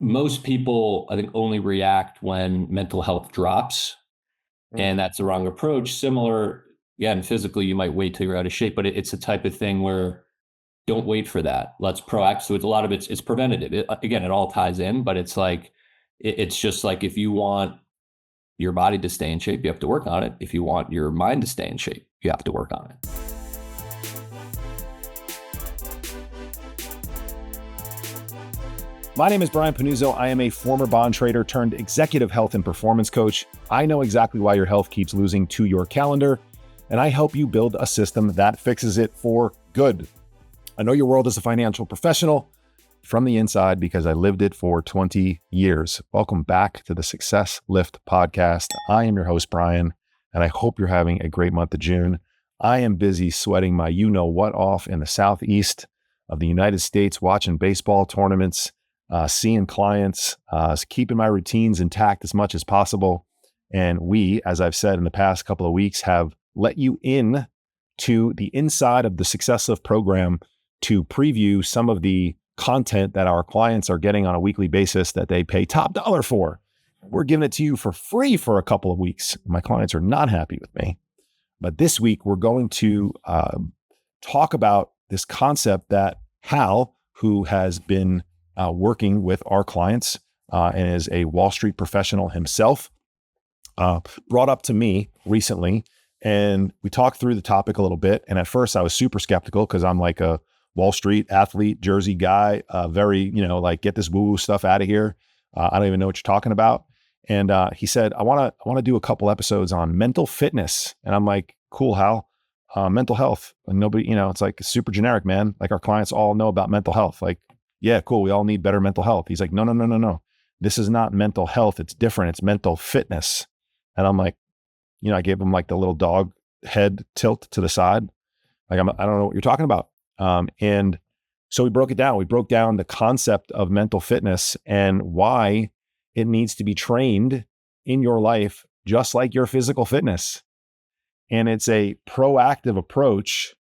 most people, I think, only react when mental health drops, Mm. and that's the wrong approach. Similar, again, physically, you might wait till you're out of shape, but it's a type of thing where don't wait for that. Let's proact. So it's a lot of it's preventative. Again, it all ties in, but it's like it's just like if you want your body to stay in shape, you have to work on it. If you want your mind to stay in shape, you have to work on it. My name is Brian Panuzzo. I am a former bond trader turned executive health and performance coach. I know exactly why your health keeps losing to your calendar, and I help you build a system that fixes it for good. I know your world as a financial professional from the inside because I lived it for 20 years. Welcome back to the Success Lift podcast. I am your host, Brian, and I hope you're having a great month of June. I am busy sweating my you-know-what off in the southeast of the United States, watching baseball tournaments, seeing clients, keeping my routines intact as much as possible. And we, as I've said in the past couple of weeks, have let you in to the inside of the Success Lift program to preview some of the content that our clients are getting on a weekly basis that they pay top dollar for. We're giving it to you for free for a couple of weeks. My clients are not happy with me. But this week, we're going to talk about this concept that Hal, who has been working with our clients and is a Wall Street professional himself, brought up to me recently. And we talked through the topic a little bit. And at first I was super skeptical because I'm like a Wall Street athlete, Jersey guy, very, like get this woo-woo stuff out of here. I don't even know what you're talking about. And he said, I want to do a couple episodes on mental fitness. And I'm like, cool, Hal, mental health. And nobody, it's like super generic, man. Like our clients all know about mental health. Like, yeah, cool. We all need better mental health. He's like, no. This is not mental health. It's different. It's mental fitness. And I'm like, I gave him like the little dog head tilt to the side. Like, I don't know what you're talking about. And so we broke it down. We broke down the concept of mental fitness and why it needs to be trained in your life, just like your physical fitness. And it's a proactive approach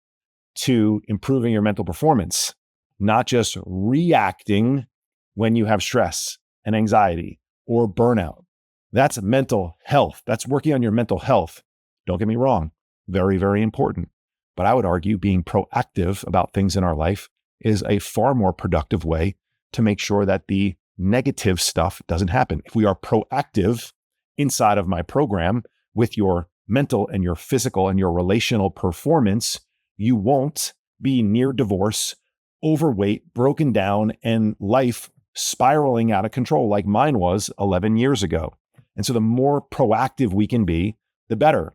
to improving your mental performance, not just reacting when you have stress and anxiety or burnout. That's mental health. That's working on your mental health. Don't get me wrong. Very, very important. But I would argue being proactive about things in our life is a far more productive way to make sure that the negative stuff doesn't happen. If we are proactive inside of my program with your mental and your physical and your relational performance, you won't be near divorce, overweight, broken down, and life spiraling out of control like mine was 11 years ago. And so the more proactive we can be, the better.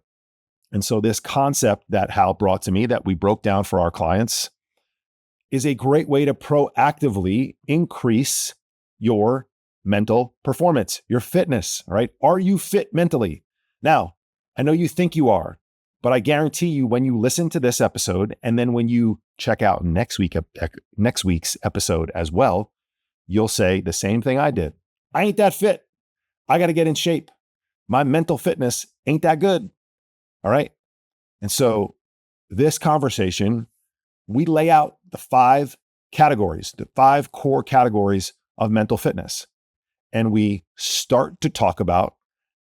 And so this concept that Hal brought to me that we broke down for our clients is a great way to proactively increase your mental performance, your fitness, all right? Are you fit mentally? Now, I know you think you are, but I guarantee you when you listen to this episode and then when you check out next week's episode as well, you'll say the same thing I did. I ain't that fit. I got to get in shape. My mental fitness ain't that good. All right. And so this conversation, we lay out the 5 categories, the 5 core categories of mental fitness. And we start to talk about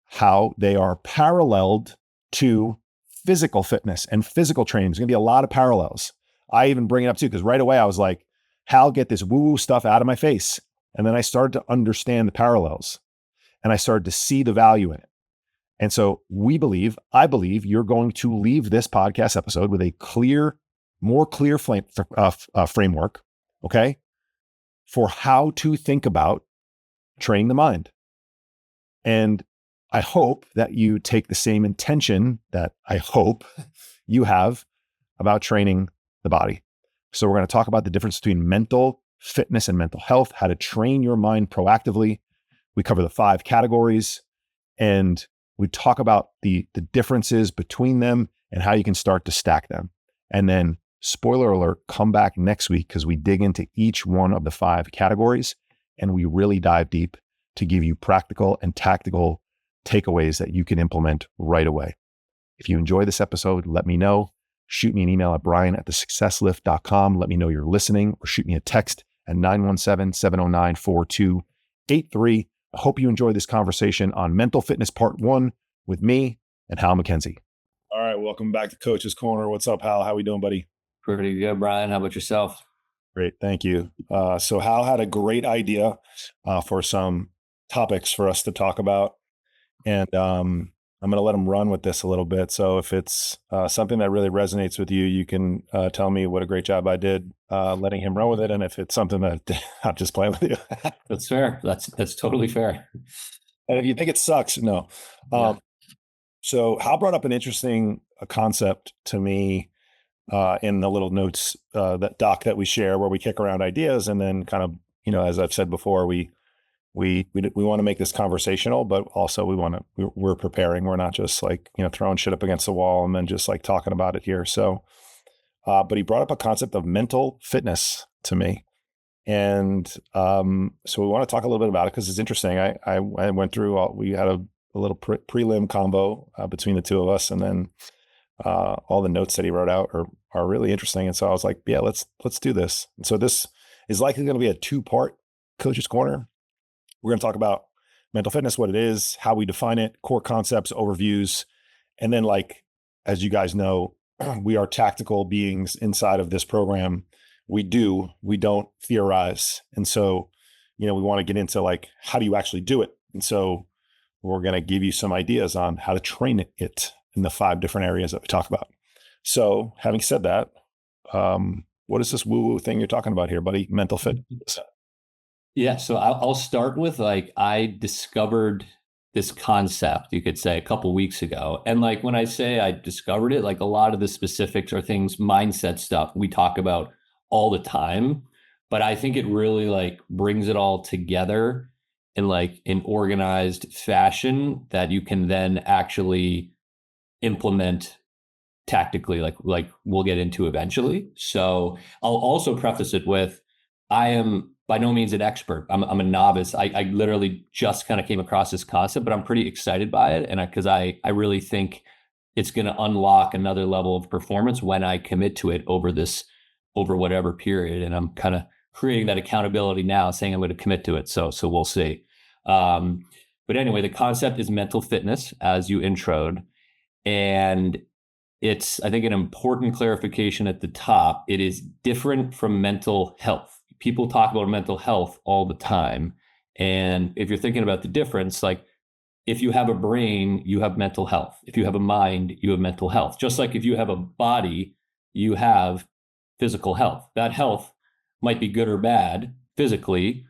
how they are paralleled to physical fitness and physical training. There's going to be a lot of parallels. I even bring it up too, because right away I was like, Hal, get this woo-woo stuff out of my face. And then I started to understand the parallels and I started to see the value in it. And so I believe you're going to leave this podcast episode with a more clear framework, okay, for how to think about training the mind. And I hope that you take the same intention that I hope you have about training the body. So we're going to talk about the difference between mental fitness and mental health, how to train your mind proactively. We cover the 5 categories and we talk about the differences between them and how you can start to stack them. And then, spoiler alert, come back next week because we dig into each one of the 5 categories and we really dive deep to give you practical and tactical takeaways that you can implement right away. If you enjoy this episode, let me know. Shoot me an email at brian@thesuccesslift.com. Let me know you're listening or shoot me a text at 917-709-4288. 883. I hope you enjoy this conversation on mental fitness part 1 with me and Hal McKenzie. All right, welcome back to Coach's Corner. What's up, Hal? How we doing, buddy? Pretty good, Brian. How about yourself? Great, thank you. So Hal had a great idea for some topics for us to talk about, and I'm going to let him run with this a little bit. So if it's something that really resonates with you, you can tell me what a great job I did letting him run with it. And if it's something that I'm just playing with you, That's fair. That's totally fair. and if you think it sucks, no. Yeah. So Hal brought up an interesting concept to me in the little notes that doc that we share, where we kick around ideas, and then kind of, as I've said before, we want to make this conversational, but also we're preparing. We're not just like, throwing shit up against the wall and then just like talking about it here. So, but he brought up a concept of mental fitness to me. And so we want to talk a little bit about it because it's interesting. I went through, we had a little prelim combo between the two of us. And then all the notes that he wrote out are really interesting. And so I was like, yeah, let's do this. And so this is likely going to be a 2-part Coach's Corner. We're going to talk about mental fitness, what it is, how we define it, core concepts, overviews. And then, like, as you guys know, we are tactical beings inside of this program. We don't theorize. And so, we want to get into like, how do you actually do it? And so we're going to give you some ideas on how to train it in the 5 different areas that we talk about. So having said that, what is this woo-woo thing you're talking about here, buddy? Mental fitness. Yeah. So I'll start with like, I discovered this concept, you could say, a couple weeks ago. And like, when I say I discovered it, like a lot of the specifics are things, mindset stuff we talk about all the time. But I think it really like brings it all together in like an organized fashion that you can then actually implement tactically, like we'll get into eventually. So I'll also preface it with, I am by no means an expert. I'm a novice. I literally just kind of came across this concept, but I'm pretty excited by it. And because I really think it's going to unlock another level of performance when I commit to it over whatever period. And I'm kind of creating that accountability now, saying I'm going to commit to it. So we'll see. But anyway, the concept is mental fitness, as you introed. And it's, I think, an important clarification at the top. It is different from mental health. People talk about mental health all the time. And if you're thinking about the difference, like if you have a brain, you have mental health. If you have a mind, you have mental health. Just like if you have a body, you have physical health. That health might be good or bad physically.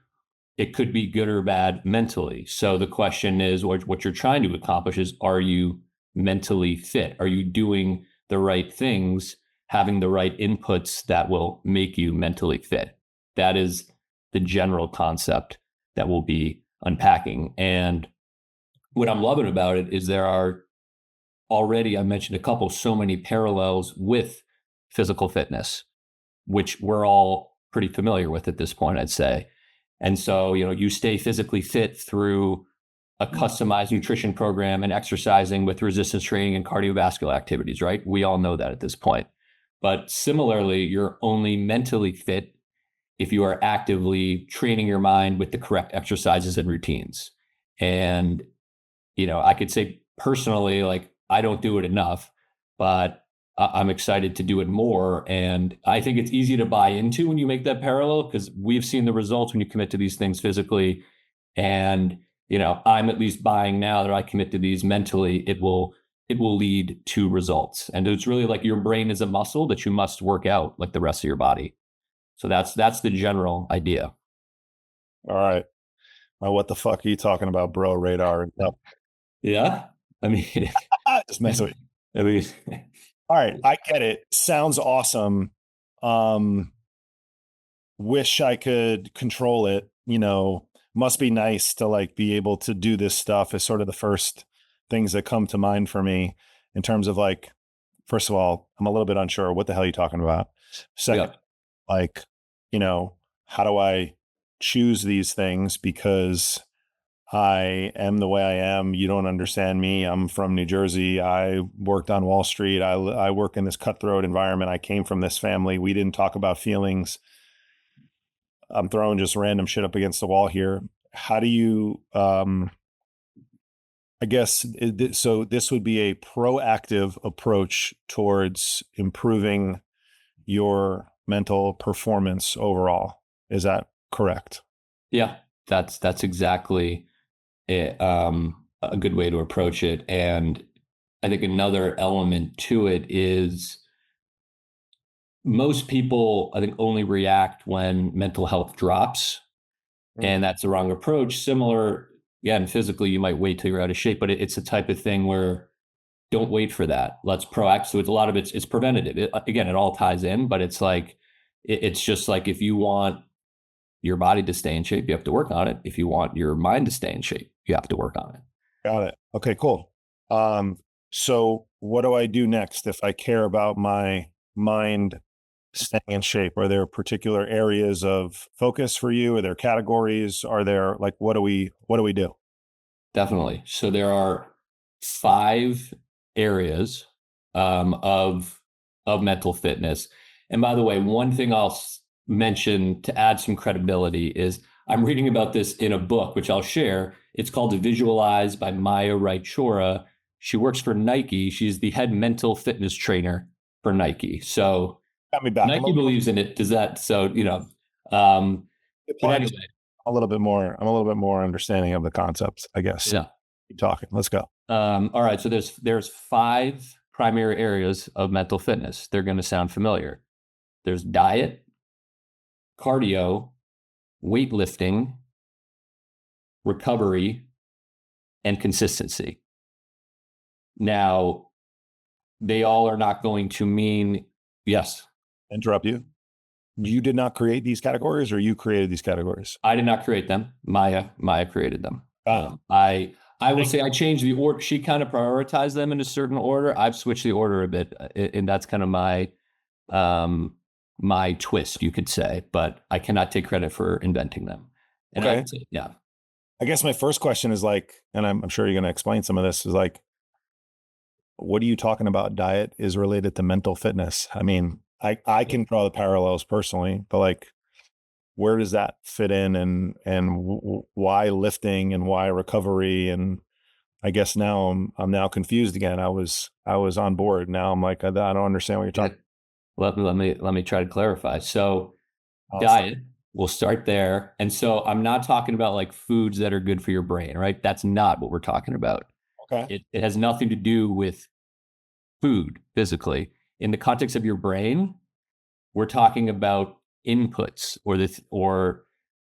It could be good or bad mentally. So the question is, what you're trying to accomplish is, are you mentally fit? Are you doing the right things, having the right inputs that will make you mentally fit? That is the general concept that we'll be unpacking. And what I'm loving about it is there are already, I mentioned a couple, so many parallels with physical fitness, which we're all pretty familiar with at this point, I'd say. And so, you stay physically fit through a customized nutrition program and exercising with resistance training and cardiovascular activities, right? We all know that at this point. But similarly, you're only mentally fit if you are actively training your mind with the correct exercises and routines. And, I could say personally, like, I don't do it enough, but I'm excited to do it more. And I think it's easy to buy into when you make that parallel, because we've seen the results when you commit to these things physically. And, I'm at least buying now that I commit to these mentally, it will lead to results. And it's really like your brain is a muscle that you must work out like the rest of your body. So that's the general idea. All right. What the fuck are you talking about, bro? Radar. No. Yeah. I mean, Just mess with you. at least. All right. I get it. Sounds awesome. Wish I could control it. Must be nice to like be able to do this stuff is sort of the first things that come to mind for me in terms of like, first of all, I'm a little bit unsure what the hell you're talking about. Second, like, how do I choose these things? Because I am the way I am. You don't understand me. I'm from New Jersey. I worked on Wall Street. I work in this cutthroat environment. I came from this family. We didn't talk about feelings. I'm throwing just random shit up against the wall here. how do you, I guess, so this would be a proactive approach towards improving your mental performance overall. Is that correct? Yeah, that's exactly a good way to approach it. And I think another element to it is most people, I think, only react when mental health drops, and that's the wrong approach. Similar, again, physically, you might wait till you're out of shape, but it's the type of thing where don't wait for that. Let's proact. So it's a lot of it's preventative. Again, it all ties in, but it's like it's just like if you want your body to stay in shape, you have to work on it. If you want your mind to stay in shape, you have to work on it. Got it. Okay, cool. So what do I do next if I care about my mind staying in shape? Are there particular areas of focus for you? Are there categories? Are there like what do we do? Definitely. So there are 5 areas of mental fitness. And by the way, one thing I'll mention to add some credibility is I'm reading about this in a book, which I'll share. It's called Visualize by Maya Wright Chora. She works for Nike. She's the head mental fitness trainer for Nike. So Got me back. Nike believes in it. Does that? So, um, but anyway, I'm a little bit more understanding of the concepts, I guess. yeah. Keep talking. Let's go. All right. So there's 5 primary areas of mental fitness. They're going to sound familiar. There's diet, cardio, weightlifting, recovery, and consistency. Now, they all are not going to mean yes. Interrupt you. You did not create these categories, or you created these categories? I did not create them. Maya created them. Ah. I will say I changed the order. She kind of prioritized them in a certain order. I've switched the order a bit, and that's kind of my twist, you could say. But I cannot take credit for inventing them. And Okay. yeah. I guess my first question is like, and I'm sure you're going to explain some of this, is like, what are you talking about diet is related to mental fitness? I mean, I can draw the parallels personally, but like, where does that fit in, and why lifting and why recovery? And I guess now I'm now confused again. I was on board. Now I'm like, I don't understand what you're talking. Let me try to clarify. So Awesome. diet, we'll start there. And so I'm not talking about like foods that are good for your brain, right? That's not what we're talking about. Okay. It has nothing to do with food physically. In the context of your brain, we're talking about inputs or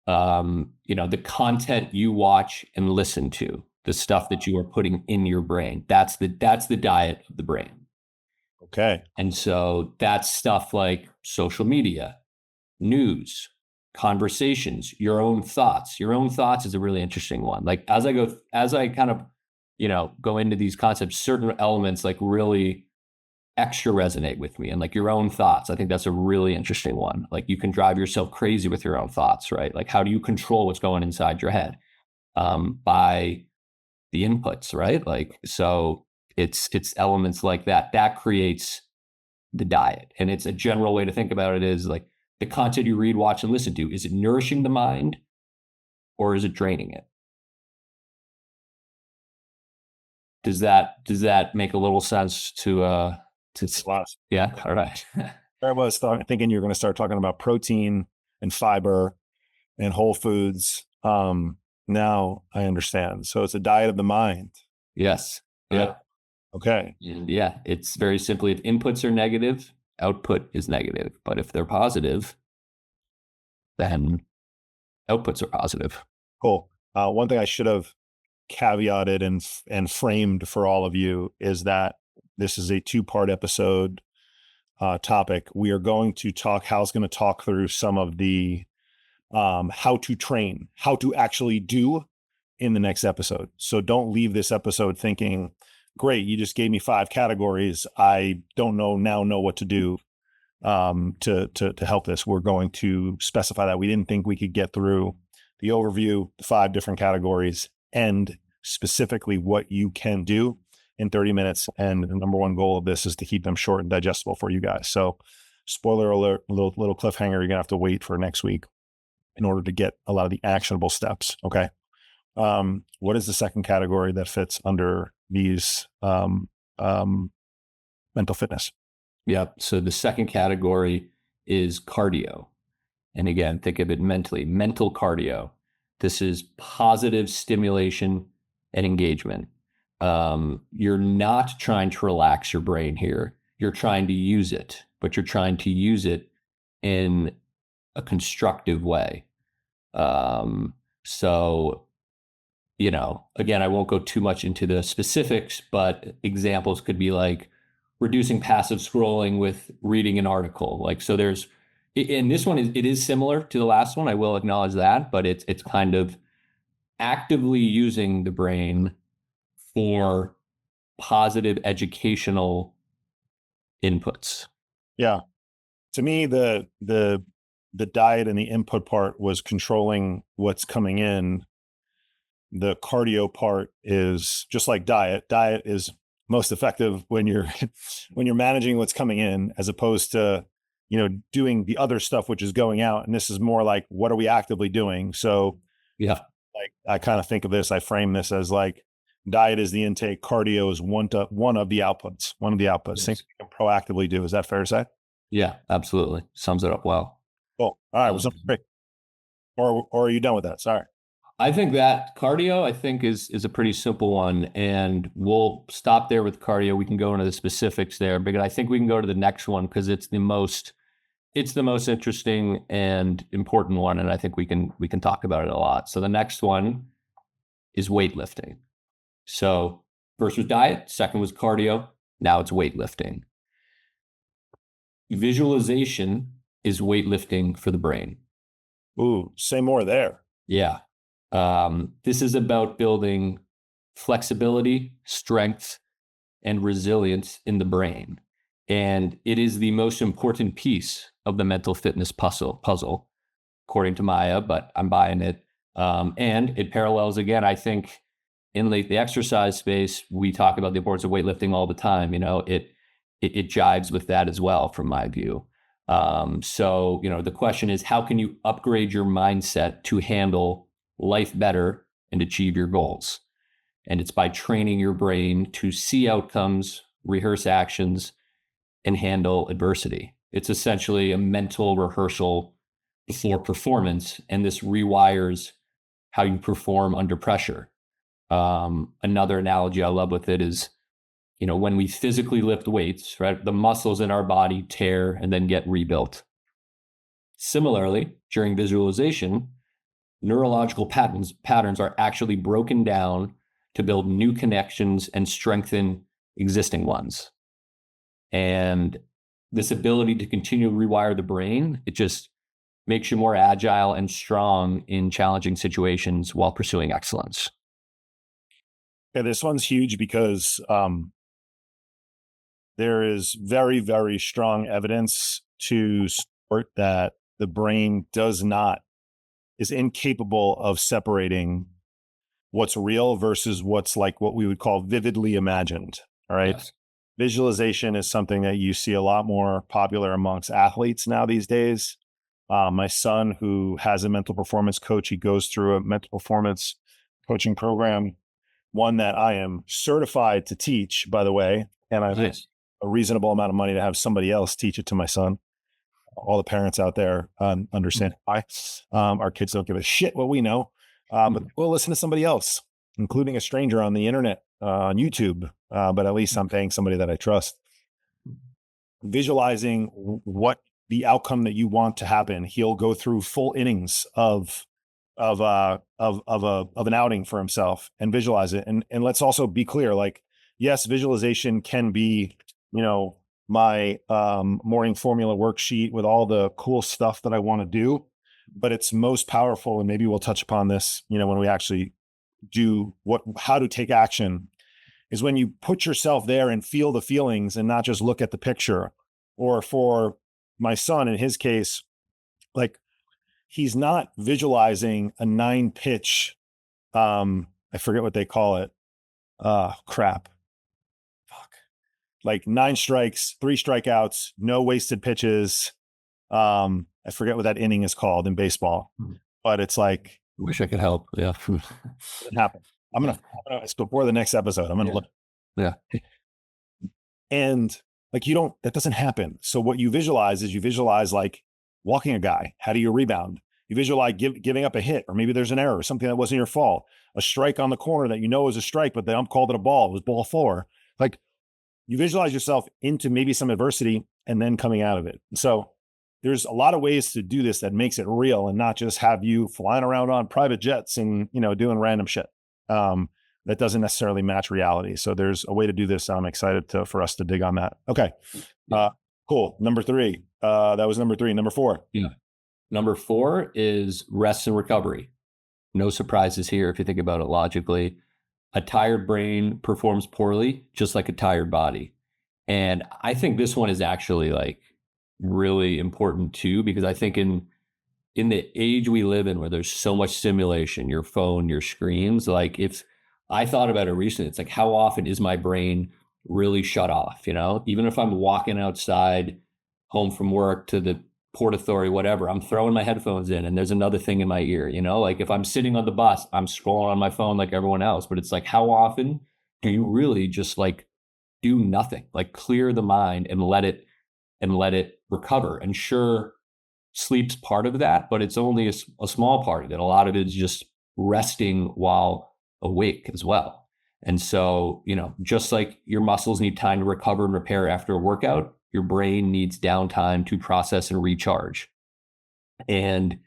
the content you watch and listen to, the stuff that you are putting in your brain. That's the diet of the brain. Okay. And so that's stuff like social media, news, conversations, your own thoughts. Your own thoughts is a really interesting one. Like as I kind of, go into these concepts, certain elements like really extra resonate with me, and like your own thoughts. I think that's a really interesting one. Like you can drive yourself crazy with your own thoughts, right? Like how do you control what's going inside your head? By the inputs, right? Like, so it's elements like that creates the diet. And it's a general way to think about it is like the content you read, watch, and listen to, is it nourishing the mind or is it draining it? Does that make a little sense to yeah? All right. I was thinking you're going to start talking about protein and fiber and whole foods. Now I understand. So it's a diet of the mind. Yes. Yeah. Okay. And yeah, it's very simply, if inputs are negative, output is negative. But if they're positive, then outputs are positive. Cool. One thing I should have caveated and framed for all of you is that this is a 2-part episode topic. We are going to talk, Hal's going to talk through some of the how to train, how to actually do in the next episode. So don't leave this episode thinking, great, you just gave me 5 categories. I don't know what to do to help this. We're going to specify that. We didn't think we could get through the overview, the 5 different categories, and specifically what you can do in 30 minutes. And the number one goal of this is to keep them short and digestible for you guys. So spoiler alert, little cliffhanger, you're gonna have to wait for next week. in order to get a lot of the actionable steps. Okay. What is the second category that fits under these mental fitness? Yep. So the second category is cardio. And again, think of it mentally, mental cardio. This is positive stimulation and engagement. You're not trying to relax your brain here. You're trying to use it, but you're trying to use it in a constructive way. So, again, I won't go too much into the specifics, but examples could be like reducing passive scrolling with reading an article. Like, so there's, and this one is similar to the last one. I will acknowledge that, but it's kind of actively using the brain for positive educational inputs. Yeah. To me, the diet and the input part was controlling what's coming in. The cardio part is just like diet. Diet is most effective when you're when you're managing what's coming in, as opposed to doing the other stuff which is going out. And this is more like, what are we actively doing? So Yeah. like, I kind of think of this, I frame this as like, diet is the intake, cardio is one of the outputs. Yes. Things we can proactively do. Is that fair to say? Yeah, absolutely. Sums it up well. Cool. All right. Well, great. Or are you done with that? Sorry. I think that cardio, I think, is a pretty simple one, and we'll stop there with cardio. We can go into the specifics there, but I think we can go to the next one because it's the most interesting and important one, and I think we can talk about it a lot. So the next one is weightlifting. So first was diet, second was cardio, now it's weightlifting. Visualization is weightlifting for the brain. Ooh, say more there. Yeah. This is about building flexibility, strength, and resilience in the brain. And it is the most important piece of the mental fitness puzzle, according to Maya, but I'm buying it. And it parallels, again, I think, in the exercise space, we talk about the importance of weightlifting all the time. It jives with that as well, from my view. So, the question is, how can you upgrade your mindset to handle life better and achieve your goals? And it's by training your brain to see outcomes, rehearse actions, and handle adversity. It's essentially a mental rehearsal before performance, and this rewires how you perform under pressure. Another analogy I love with it is, when we physically lift weights, right, the muscles in our body tear and then get rebuilt. Similarly, during visualization, neurological patterns are actually broken down to build new connections and strengthen existing ones. And this ability to continue to rewire the brain, it just makes you more agile and strong in challenging situations while pursuing excellence. Yeah, this one's huge because there is very, very strong evidence to support that the brain is incapable of separating what's real versus what's like what we would call vividly imagined. All right. Yes. Visualization is something that you see a lot more popular amongst athletes now these days. My son, who has a mental performance coach, he goes through a mental performance coaching program, one that I am certified to teach, by the way, and I've Nice. a reasonable amount of money to have somebody else teach it to my son. All the parents out there understand why. Our kids don't give a shit what we know, but we'll listen to somebody else, including a stranger on the internet, on YouTube. But at least I'm paying somebody that I trust. Visualizing what the outcome that you want to happen, he'll go through full innings of an outing for himself and visualize it. And let's also be clear, like, yes, visualization can be, my morning formula worksheet with all the cool stuff that I want to do, but it's most powerful. And maybe we'll touch upon this, when we actually do how to take action, is when you put yourself there and feel the feelings and not just look at the picture. Or for my son, in his case, like, he's not visualizing a 9-pitch. I forget what they call it. Crap. Fuck. Like 9 strikes, 3 strikeouts, no wasted pitches. I forget what that inning is called in baseball. but it's like, Wish I could help. Yeah. it didn't happen. It's before the next episode. I'm going to Yeah. look. Yeah. And like, that doesn't happen. So what you visualize is like walking a guy. How do you rebound? You visualize giving up a hit, or maybe there's an error, something that wasn't your fault, a strike on the corner that you know is a strike, but the ump called it a ball. It was ball 4. Like, you visualize yourself into maybe some adversity and then coming out of it. So there's a lot of ways to do this that makes it real and not just have you flying around on private jets and, doing random shit. That doesn't necessarily match reality. So there's a way to do this. I'm excited for us to dig on that. Okay. Cool. Number 3. That was number 3. Number 4. Yeah. Number 4 is rest and recovery. No surprises here if you think about it logically. A tired brain performs poorly, just like a tired body. And I think this one is actually like really important too, because I think in the age we live in where there's so much stimulation, your phone, your screens, like if I thought about it recently, it's like how often is my brain really shut off, even if I'm walking outside home from work to the Port Authority, whatever, I'm throwing my headphones in and there's another thing in my ear, like if I'm sitting on the bus, I'm scrolling on my phone like everyone else, but it's like, how often do you really just like do nothing, like clear the mind and let it recover? And sure, sleep's part of that, but it's only a small part of it. A lot of it is just resting while awake as well. And so, just like your muscles need time to recover and repair after a workout, your brain needs downtime to process and recharge. And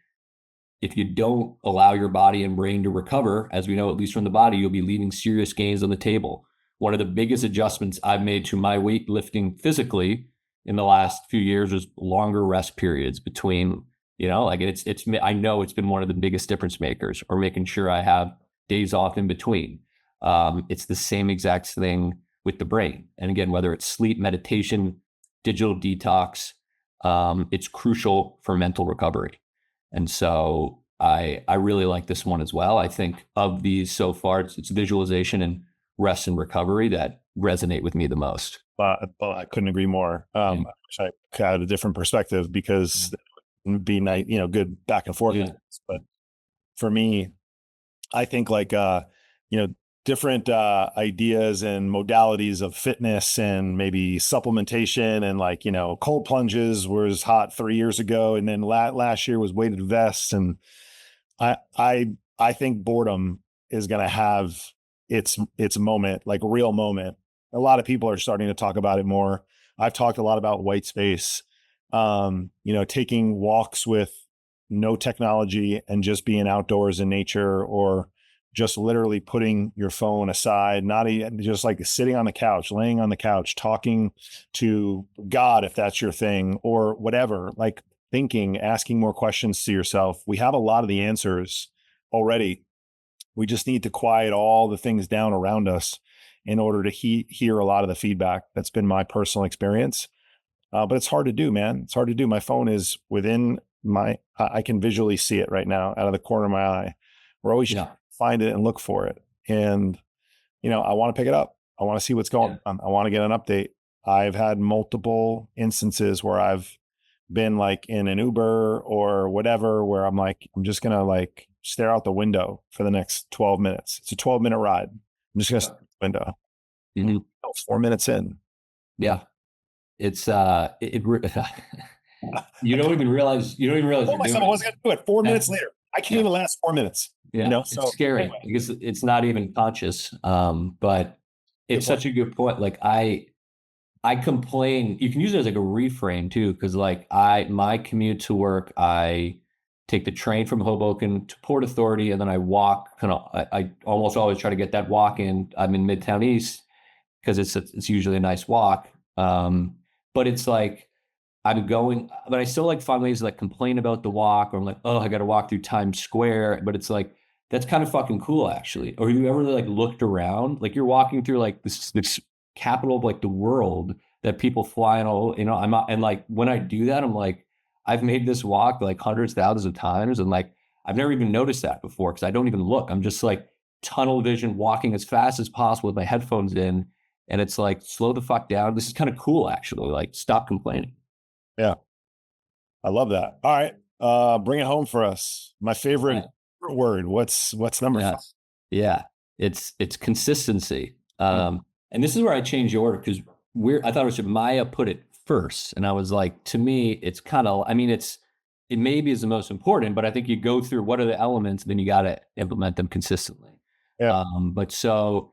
if you don't allow your body and brain to recover, as we know, at least from the body, you'll be leaving serious gains on the table. One of the biggest adjustments I've made to my weightlifting physically in the last few years was longer rest periods between, like I know it's been one of the biggest difference makers, or making sure I have days off in between. It's the same exact thing with the brain. And again, whether it's sleep, meditation, digital detox, it's crucial for mental recovery. And so I really like this one as well. I think of these so far, it's visualization and rest and recovery that resonate with me the most. I couldn't agree more. I wish I had a different perspective, because it would be nice, good back and forth. Yeah. But for me, I think like, different ideas and modalities of fitness and maybe supplementation, and like, cold plunges was hot 3 years ago. And then last year was weighted vests. And I think boredom is going to have its moment, like a real moment. A lot of people are starting to talk about it more. I've talked a lot about white space, taking walks with no technology and just being outdoors in nature, or just literally putting your phone aside, not even just like sitting on the couch, laying on the couch, talking to God, if that's your thing, or whatever, like thinking, asking more questions to yourself. We have a lot of the answers already. We just need to quiet all the things down around us in order to hear a lot of the feedback. That's been my personal experience. But it's hard to do, man. It's hard to do. My phone is within I can visually see it right now out of the corner of my eye. We're always trying to find it and look for it. And, I want to pick it up. I want to see what's going on. I want to get an update. I've had multiple instances where I've been like in an Uber or whatever, where I'm like, I'm just going to like stare out the window for the next 12 minutes. It's a 12-minute ride. I'm just going to stare out the window. Mm-hmm. 4 minutes in. Yeah. It's you don't even realize I told myself I wasn't going to do it. 4 minutes later, I can't even last 4 minutes. Yeah, it's scary because it's not even conscious. But it's such a good point. Like I complain. You can use it as like a reframe too, because like my commute to work, I take the train from Hoboken to Port Authority, and then I walk. I almost always try to get that walk in. I'm in Midtown East because it's usually a nice walk. But it's like I'm going, but I still like find ways to like complain about the walk, or I'm like, oh, I got to walk through Times Square. But it's like, that's kind of fucking cool, actually. Or you ever like looked around, like you're walking through like this capital of like the world that people fly in all, and like when I do that, I'm like, I've made this walk like hundreds, thousands of times. And like, I've never even noticed that before because I don't even look. I'm just like tunnel vision walking as fast as possible with my headphones in. And it's like, slow the fuck down. This is kind of cool, actually. Like, stop complaining. Yeah. I love that. All right. Bring it home for us. My favorite word. What's number Yeah. five? Yeah. It's consistency. And this is where I changed the order because I thought it was Maya put it first. And I was like, to me, it's kind of, I mean, it maybe is the most important, but I think you go through what are the elements, then you got to implement them consistently. Yeah. But so,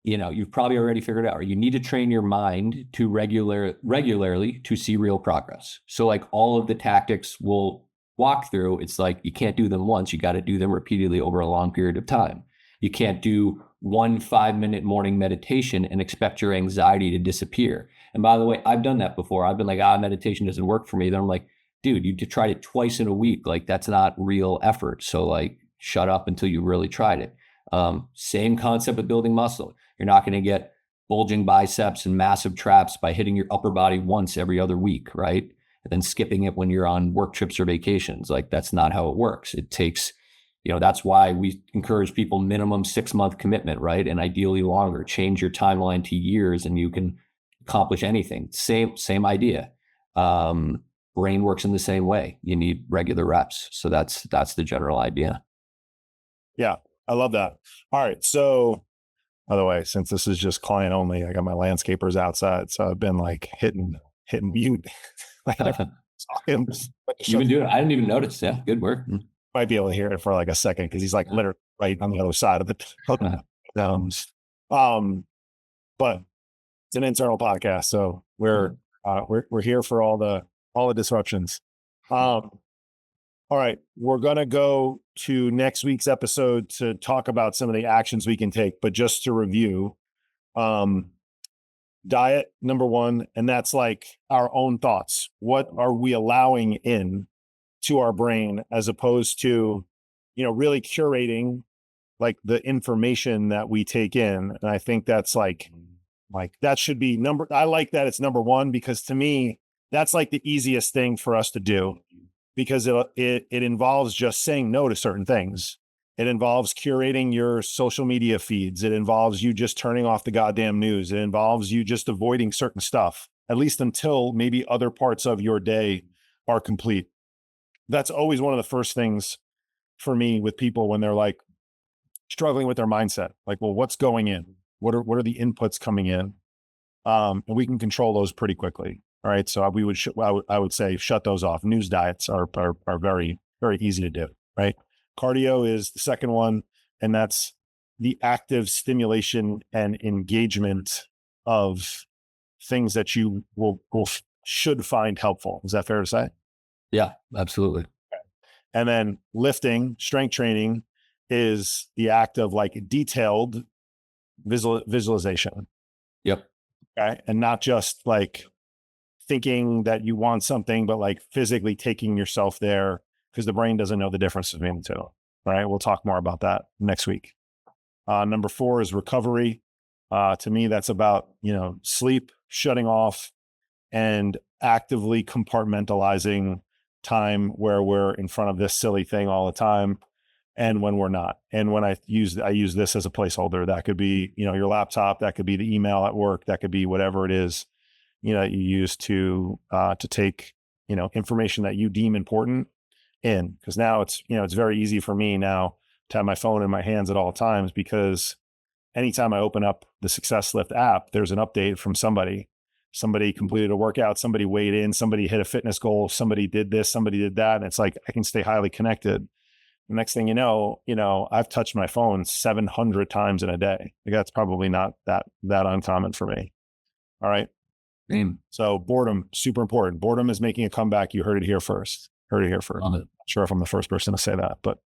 you've probably already figured out, you need to train your mind to regularly to see real progress. So like all of the tactics we'll walk through, it's like you can't do them once, you got to do them repeatedly over a long period of time. You can't do one 5-minute morning meditation and expect your anxiety to disappear. And by the way, I've done that before. I've been like, meditation doesn't work for me. Then I'm like, dude, you tried it twice in a week. Like that's not real effort. So like shut up until you really tried it. Same concept of building muscle. You're not going to get bulging biceps and massive traps by hitting your upper body once every other week, right? And then skipping it when you're on work trips or vacations. Like that's not how it works. It takes, that's why we encourage people minimum 6-month commitment, right? And ideally longer. Change your timeline to years and you can accomplish anything. Same idea. Brain works in the same way. You need regular reps. So that's the general idea. Yeah, I love that. All right. So, by the way, since this is just client only, I got my landscapers outside. So I've been like hitting mute. Like, You've been doing it. I didn't even notice. Yeah, good work. Might be able to hear it for like a second because he's like literally right on the other side of it. But it's an internal podcast, so we're here for all the disruptions. All right, we're going to go to next week's episode to talk about some of the actions we can take. But just to review, diet, number one, and that's like our own thoughts. What are we allowing in to our brain as opposed to, really curating like the information that we take in? And I think that's like that should be I like that it's number one because to me, that's like the easiest thing for us to do. Because it involves just saying no to certain things. It involves curating your social media feeds. It involves you just turning off the goddamn news. It involves you just avoiding certain stuff, at least until maybe other parts of your day are complete. That's always one of the first things for me with people when they're like struggling with their mindset. Like, well, what's going in? What are the inputs coming in? And we can control those pretty quickly. All right. So I would say shut those off. News diets are very, very easy to do. Right. Cardio is the second one. And that's the active stimulation and engagement of things that you should find helpful. Is that fair to say? Yeah, absolutely. And then lifting, strength training is the act of like detailed visualization. Yep. Okay. And not just like thinking that you want something, but like physically taking yourself there because the brain doesn't know the difference between the two. All right. We'll talk more about that next week. Number 4 is recovery. To me, that's about, sleep, shutting off, and actively compartmentalizing time where we're in front of this silly thing all the time and when we're not. And when I use this as a placeholder, that could be, your laptop, that could be the email at work, that could be whatever it is, you use to take, information that you deem important in. Because now it's very easy for me now to have my phone in my hands at all times because anytime I open up the Success Lift app, there's an update from somebody. Somebody completed a workout, somebody weighed in, somebody hit a fitness goal, somebody did this, somebody did that. And it's like, I can stay highly connected. The next thing you know, I've touched my phone 700 times in a day. Like that's probably not that uncommon for me. All right. Same. So boredom, super important. Boredom is making a comeback. You heard it here first. Love it. Not sure if I'm the first person to say that, but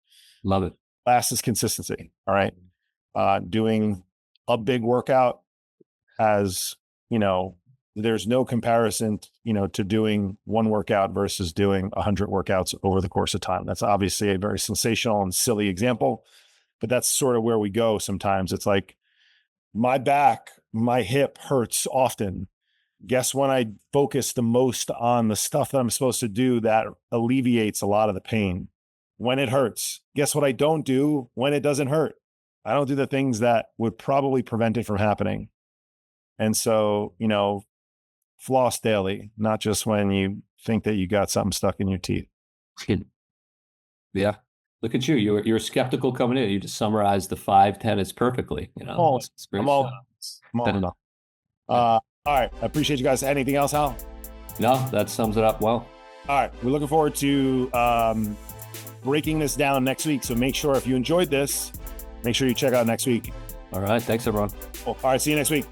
love it. Last is consistency. All right. Doing a big workout as, there's no comparison, to doing one workout versus doing 100 workouts over the course of time. That's obviously a very sensational and silly example, but that's sort of where we go sometimes. It's like my back, my hip hurts often. Guess when I focus the most on the stuff that I'm supposed to do that alleviates a lot of the pain when it hurts. Guess what I don't do when it doesn't hurt? I don't do the things that would probably prevent it from happening. And so, floss daily, not just when you think that you got something stuck in your teeth. Yeah. Look at you. You're skeptical coming in. You just summarized the 5 tenets perfectly. You know, it's great I'm all, stuff. I'm all, all right. I appreciate you guys. Anything else, Al? No, that sums it up well. All right. We're looking forward to breaking this down next week. So make sure if you enjoyed this, make sure you check out next week. All right. Thanks, everyone. All right. See you next week.